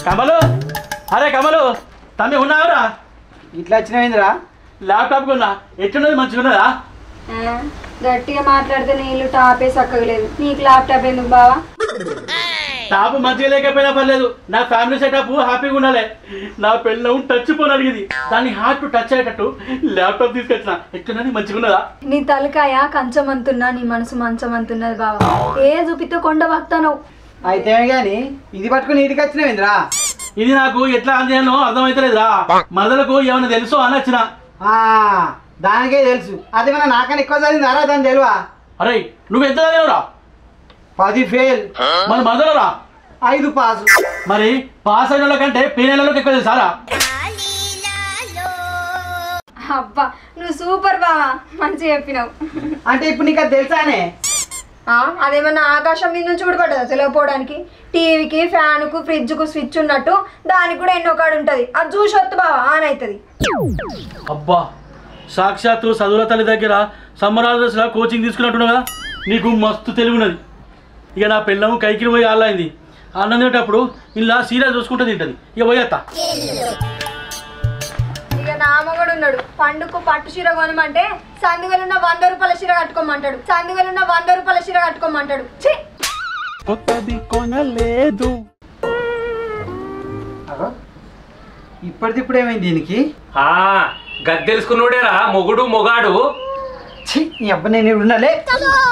కమలు, అరే కమలు, తమ్మి ఉన్నావురా? ఇట్లా వచ్చినవేంద్రా? ల్యాప్టాప్ కొన్నా, ఎట్లున్నది? మంచిగా ఉన్నదా? గట్టిగా మాట్లాడితే నీళ్ళు టాపే చక్కగలేదు. నీకు ల్యాప్టాప్ ఎందుకు బావా? టాప్ మంచిగా లేకపోయినా పర్లేదు, నా ఫ్యామిలీ సెటప్ హ్యాపీగా ఉండాలి. నా పెళ్ళం టచ్ పోని అడిగింది, దాన్ని హార్ట్ టు టచ్ అయ్యేటట్టు ల్యాప్టాప్ తీసుకొచ్చిన. ఎట్లున్నది? మంచిగా ఉన్నదా? నీ తలకాయ కంచమంతున్నా, నీ మనసు మంచమంతున్నది బావా. ఏ చూపితో కొండ వక్తాను. అయితే గాని ఇది పట్టుకుని ఇంటికి వచ్చినవేంద్రా? ఇది నాకు ఎట్లా అందేనో అర్థమైతలేదురా. మరదలకు ఏమైనా తెలుసో అని వచ్చిన. దానికే తెలుసు. అదేమన్నా నాకన్నా ఎక్కువ చదివిందారా? దాని తెలివా? అరే నువ్వు ఎంత చదివావురా? 10 ఫెయిల్. మన మరదలరా 5 పాస్. మరి పాస్ అయిన వాళ్ళ కంటే పేనెళ్ళకి ఎక్కువ తెలుసారా? అబ్బా నువ్వు సూపర్ బావా, మంచిగా చెప్పినావు. అంటే ఇప్పుడు నీకు అది తెలుసానే? అదేమన్నా ఆకాశం మీద నుంచి ఊడిపడ్డదా తెలియకపోవడానికి? టీవీకి, ఫ్యాన్కు, ఫ్రిడ్జ్కు స్విచ్ ఉన్నట్టు దానికి కూడా ఎన్నో కాడు ఉంటుంది. అది చూసి వద్దు బావా, ఆన్ అవుతుంది. అబ్బా సాక్షాత్తు చదువుల తల్లి దగ్గర సమ్మర్ హాలిడేస్లో కోచింగ్ తీసుకున్నట్టున్నా కదా, నీకు మస్తు తెలివి ఉన్నది. ఇక నా పిల్లము కైకిరి పోయి ఆళ్ళైంది. అన్నం తినేటప్పుడు ఇలా సీరియస్ చూసుకుంటూ తింటుంది. ఇక పోయేత్తా. ఇక నా మొగడు ఉన్నాడు, పండుగకు పట్టు చీర కొనమంటే సందుగలున్న 100 రూపాయల చీర కట్టుకోమంటాడు. సందుగలున్న 100 రూపాయల చీర కట్టుకోమంటాడు. కొత్తది కొనలేదు. ఇప్పటిదిప్పుడు ఏమైంది దీనికి? గద్దెలుసుకున్నాడేరా మొగుడు మొగాడు. నీ అబ్బా నేను ఉండాలి.